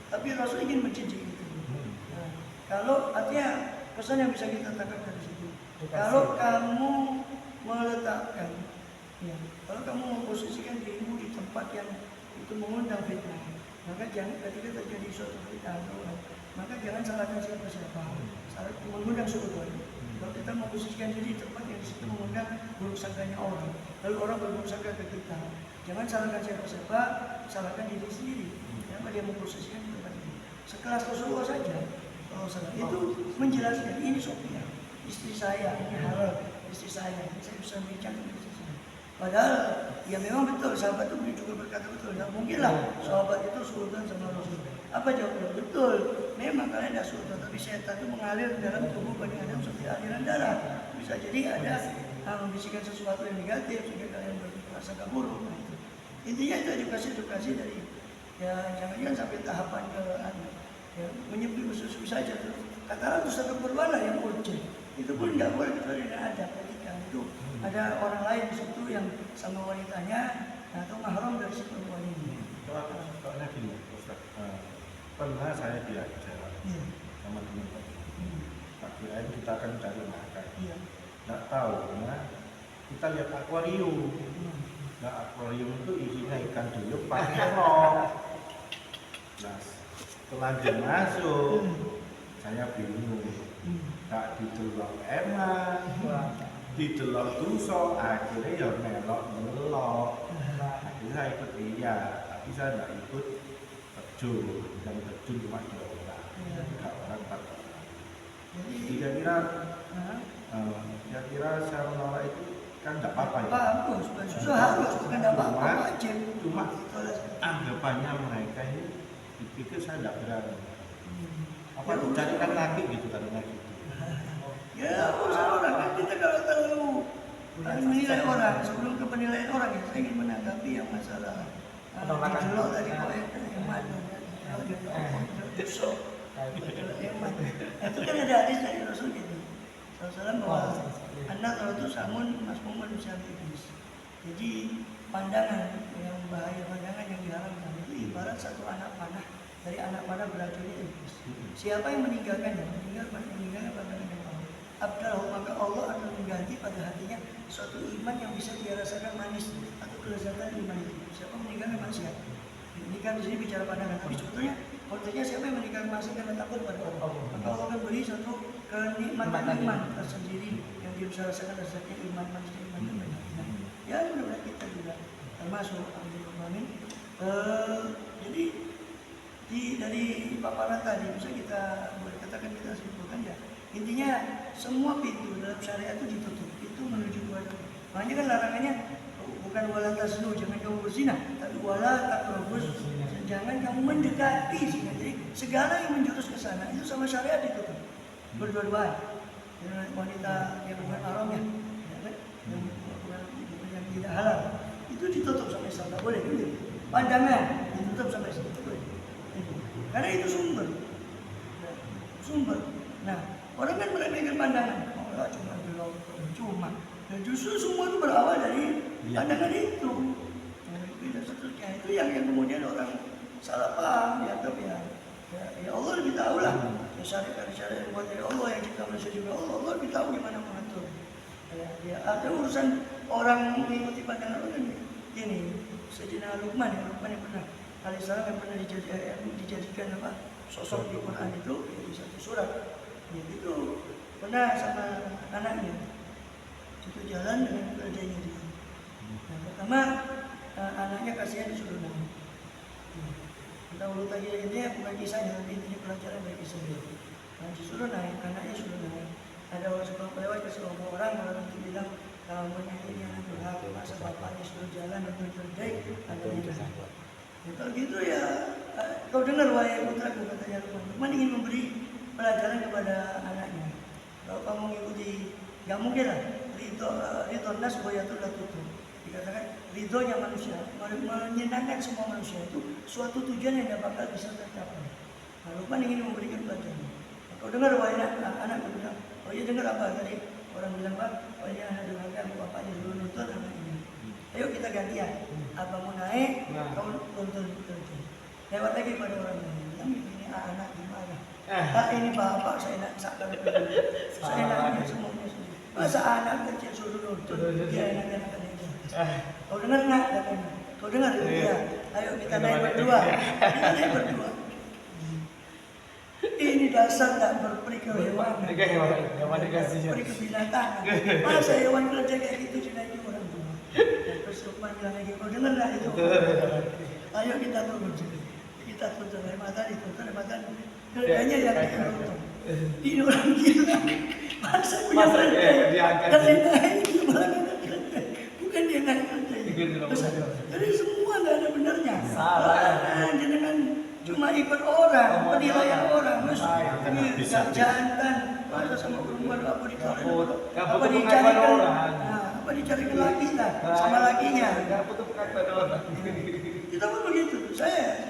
Tapi Rasul ingin mencinci itu. Nah, kalau artinya pesan yang bisa kita tangkap dari situ. Kalau kamu meletakkan, ya, kalau kamu memposisikan dirimu di tempat yang itu mengundang fitnah, maka jangan ketika terjadi suatu fitnah, maka jangan salahkan siapa-siapa. Salah mengundang suudzon. Kalau kita memposisikan diri di tempat yang disitu mengundang buruk sangkanya orang, lalu orang berburuk sangka ke kita, jangan salahkan siapa-siapa, salahkan diri sendiri. Kenapa dia memposisikan di tempat itu? Sekelas Rasulullah saja, itu menjelaskan ini Sofia, istri saya, ini halal, istri saya bisa bincang dengan istri saya. Padahal ya memang betul, sahabat itu juga berkata betul, tidak mungkinlah sahabat itu suudzon sama Rasul. Apa jawabnya? Betul, memang kalian tidak suudzon, tapi setan itu mengalir dalam tubuh Bani Adam seperti aliran darah. Bisa jadi ada membisikkan sesuatu yang negatif sehingga kalian berprasangka buruk. Nah, itu. Intinya itu edukasi dari ya jangan sampai tahapan ke ya, menyebut susu saja tuh. Katakanlah itu satu perbuatan yang urgent, itu pun nggak boleh kecuali ada ketika itu ada orang lain di situ yang sama wanitanya atau mahram dari si perempuan ini. Soalnya gini, Ustaz, pernah saya diajak sama teman-teman. Pak kirain kita akan cari makan. Nggak tahu, nah, kita lihat akuarium. Nah, akuarium itu isinya ikan duyuk pakai terong. Nah, telanjang masuk, saya bingung. Tak didelok emak, didelok tusuk, akhirnya ya melok. Akhirnya saya ikut iya, tapi saya nggak ikut terjun. Yang terjun cuma 2 orang, 3 orang, 4 orang. Kira-kira saya menolak itu kan nggak apa-apa ya. Bagus, susah harus, bukan apa-apa wajib. Cuma anggapannya mereka ini dipikir saya nggak berani. Apa dicarikan lagi gitu katanya gitu. Ya, usaha orang kita kalau terlalu menilai orang sebelum ke penilaian orang ya, saya ingin menanggapi yang masalah dijelok tadi kok yang mana tusuk yang mana. Itu kan ada hadis dari Rasul gitu. Rasulullah bahwa anak kalau itu samun masmum manusia iblis. Jadi pandangan yang bahaya, pandangan yang diharamkan itu ibarat satu anak panah dari anak panah beracunnya iblis. Siapa yang meninggalkannya? Meninggalkan pandangan yang Allah. Abdalahu, maka Allah akan mengganti pada hatinya suatu iman yang bisa dia rasakan manis atau kelezatan iman itu. Siapa meninggalkan maksiat? Ini kan di sini bicara pandangan, tapi sebetulnya konteksnya siapa yang meninggalkan maksiat karena takut pada Allah. Maka Allah akan beri satu kenikmatan iman tersendiri yang dia bisa rasakan rasanya iman manisnya iman itu. Ya mudah-mudahan kita juga termasuk amin. Jadi dari paparan tadi bisa kita katakan kita simpulkan ya. Intinya semua pintu dalam syariat itu ditutup, itu menuju kepada. Makanya kan larangannya bukan wala tasnu, jangan kamu berzina, tapi wala taqrabuz, jangan kamu mendekati zina. Jadi segala yang menjurus ke sana itu sama syariat ditutup. Berdua-duaan. Dengan wanita yang bukan haramnya, ya kan? Yang tidak halal, itu ditutup sampai Islam, tak boleh. Pandangan ditutup sampai Islam, tak boleh. Karena itu sumber. Nah, orang kan meremehkan pandangan. Oh, cuma belum, cuma. Dan justru semua itu berawal dari pandangan itu. Nah, seterusnya itu yang kemudian orang salah paham ya, tapi ya Allah lebih tahu lah. Ya, syariat buat dari Allah yang cipta manusia juga Allah lebih tahu gimana mengatur. Ya, ada urusan orang mengikuti pandangan orang ini. Sayyidina Luqman yang pernah alaihissalam yang pernah dijadikan apa sosok di Quran itu ya, di satu surat. Ya, itu pernah sama anaknya itu jalan dengan kerjanya dia. Nah, pertama anaknya kasihan disuruh naik. Kita urut lagi ini bukan kisahnya, tapi ini pelajaran dari kisah dia. Nah, disuruh naik, anaknya suruh naik. Ada orang sebelum lewat ke seluruh orang, orang itu bilang, kamu ini anak berhak, masa bapaknya suruh jalan dan berjaya, anaknya jalan. Ya, kalau gitu ya, kau dengar wahai putraku, katanya Lukman ingin memberi pelajaran kepada anaknya. Kalau kamu mengikuti, nggak mungkin lah, ridho nas boyatul tutup. Dikatakan ridhonya manusia, menyenangkan semua manusia itu suatu tujuan yang tidak bakal bisa tercapai. Nah, Lukman ingin memberikan pelajaran. Kau dengar wahai anak bilang, oh iya dengar apa tadi? Orang bilang Pak, oh iya anak dengarkan bapaknya dulu nonton anak ini. Ayo kita gantian. Apa mau naik, kau nonton betul. Lewat lagi pada orang lain. Yang ini anak gimana? Ini bapak saya nak sakar dulu. Saya naknya semuanya sendiri. Masa anak kecil suruh nonton? Dia enak-enak aja. Kau dengar nak? Kau dengar itu ya? Ayo kita naik berdua. Kita naik berdua. Ini dasar tak berperi ke hewan. Berperi ke binatang. Masa hewan kerja kayak gitu dinaiki orang tua. Terus Lukman bilang lagi, kau dengar nggak itu? Ayo kita turun sini. Kita turun dari mata kerjanya yang ditonton. Ini orang gila. Masa punya kerja. Ternyata ini malah bukan dia naik kerja. Jadi semua nggak ada benarnya. Salah. Dengan cuma ikut orang, penilaian orang, mas jantan, masa sama perempuan apa dicari, apa dicari ke laki lah, sama lakinya. Kita pun begitu, saya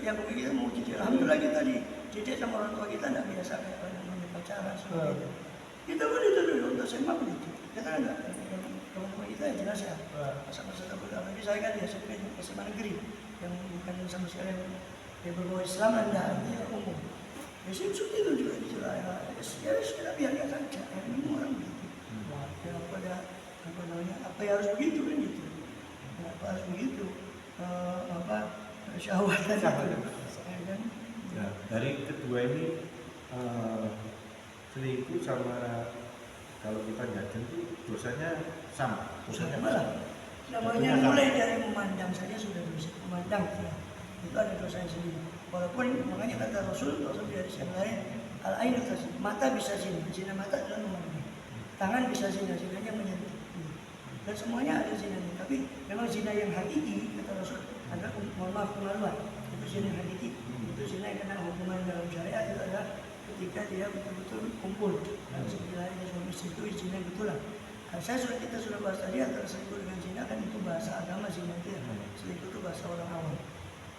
yang begitu mau cicil. Alhamdulillah kita dididik sama orang tua kita tidak biasa kayak orang pacaran semua itu. Kita pun itu dulu untuk semak begitu. Kita enggak, teman-teman kita ya jelas ya, masa-masa terbuka. Tapi saya kan di SMA negeri yang bukan sama sekali yang berbau Islam dan dia umum. Biasanya itu juga dicerai. Ya sudah biarkan saja. Ini orang begitu. Ya pada apa namanya? Apa yang harus begitu kan gitu? Apa harus begitu? Syahwat tadi. Ya, dari kedua ini selingkuh sama kalau kita jajan itu dosanya sama. Dosanya malah. Namanya mulai dari memandang saja sudah dosa. Memandang ya. Itu ada dosanya sendiri. Walaupun makanya kata Rasul di hadis yang lain, al-ainu tazin, mata bisa zina, zina mata adalah memandang. Tangan bisa zina, zinanya menyentuh. Dan semuanya ada zinanya. Tapi memang zina yang hakiki kata Rasul adalah mohon maaf kemaluan. Itu zina yang hakiki. Itu zina yang kena hukuman dalam syariat itu adalah ketika dia betul-betul kumpul dalam sebilannya suami istri itu zina betulan. Kita sudah bahas tadi antara selingkuh dengan zina kan itu bahasa agama zina itu ya. Selingkuh itu bahasa orang awam.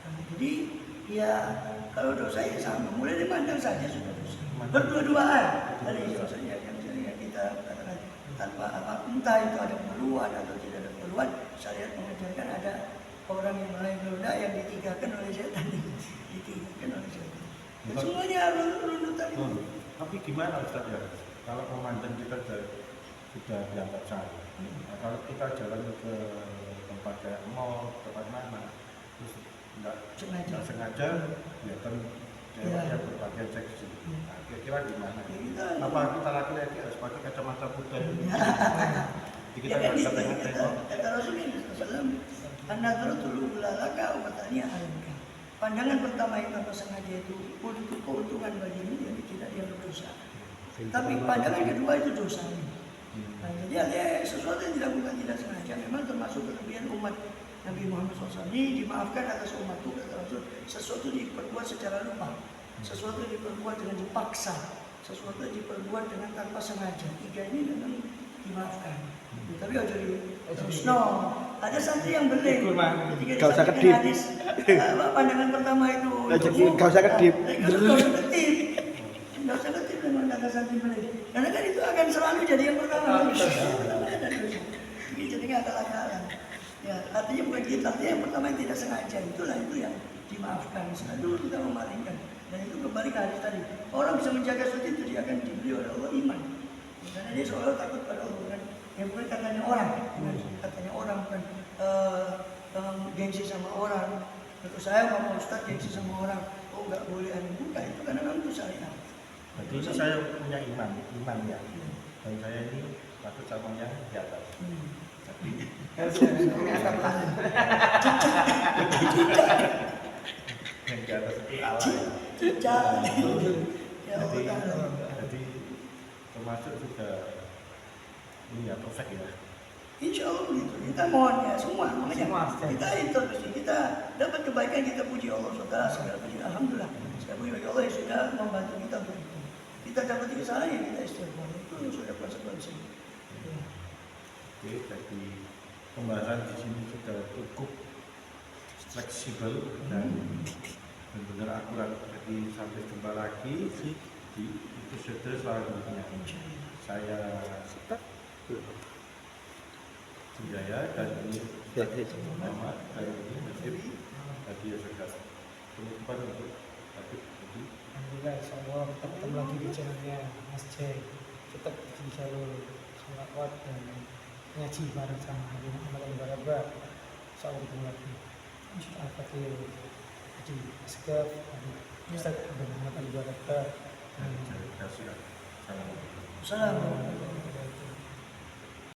Jadi ya kalau dosa ya sama, mulai dipandang saja sudah dosa. Berdua-duaan dari dosanya yang kita katakan tanpa apa, entah itu ada perluan atau tidak ada perluan, syariat mengajarkan ada orang yang mulai berudah yang ditigakan oleh setan, ditigakan oleh setan. Dan semuanya runutan itu. Tapi gimana Ustaz ya? Kalau memandang kita sudah dianggap salah. Nah, kalau kita jalan ke tempat kayak mall, tempat mana, terus nggak sengaja kelihatan cewek yang berpakaian seksi. Nah, kira-kira gimana? Apa kita laki-laki harus pakai kacamata putih? Jadi kita nggak bisa tengok-tengok. Kata Rasulullah SAW, an-nadhratul ula laka wa mataniya alayka. Pandangan pertama yang tanpa sengaja itu untuk keuntungan bagimu, jadi tidak dianggap dosa. Tapi pandangan kedua itu dosa. Nah, jadi ada sesuatu yang tidak sengaja, memang termasuk kelebihan umat Nabi Muhammad SAW ini dimaafkan atas umatku kata Rasul. Sesuatu diperbuat secara lupa, sesuatu diperbuat dengan dipaksa, sesuatu diperbuat dengan tanpa sengaja. Tiga ini memang dimaafkan. Tapi aja terus ada santri yang beling ketika disampaikan hadis pandangan pertama itu kau usah kedip nggak usah ketip memang kata santri beling karena kan itu akan selalu jadi yang pertama jadi nggak akal-akalan ya artinya bukan kita, artinya yang pertama yang tidak sengaja itulah itu yang dimaafkan. Misalnya dulu kita memalingkan dan itu kembali ke hadis tadi, orang bisa menjaga seperti itu dia akan diberi oleh Allah iman karena dia seolah takut pada Allah kan. Yang bukan katanya orang, katanya orang bukan gengsi sama orang. Kalau saya mau Ustaz gengsi sama orang, oh nggak boleh ada buka itu karena memang itu syariat. Berarti ini saya punya iman ya. Dan saya ini takut sama yang di atas. Yang di atas itu Allah. Cicak. Ya Jadi, Allah. jadi termasuk sudah ini ya perfect ya. Insya Allah begitu. Kita mohon ya semua. Makanya Semua, Ustaz. kita introspeksi, kita dapat kebaikan, kita puji Allah Saudara. Segala puji Alhamdulillah. Segala puji bagi Allah yang sudah membantu kita untuk itu. Kita dapat kesalahan yang kita istighfar. Itu sudah konsekuensi. Ya. Oke, jadi pembahasan di sini sudah cukup fleksibel dan benar-benar akurat. Jadi sampai jumpa lagi di episode selanjutnya. Saya Jaya dan ini Muhammad dan ini Nasib tadi ya sudah penutupan untuk Habib tadi. Alhamdulillah, insyaallah kita ketemu lagi di channelnya Mas Jai. Tetap selalu selawat dan ngaji bareng sama Habib Muhammad Al-Baraba. Insyaallah ketemu lagi. Al-Fatih di Asgaf, Ustaz Habib Muhammad Al-Baraba. Terima kasih. Assalamualaikum. Assalamualaikum.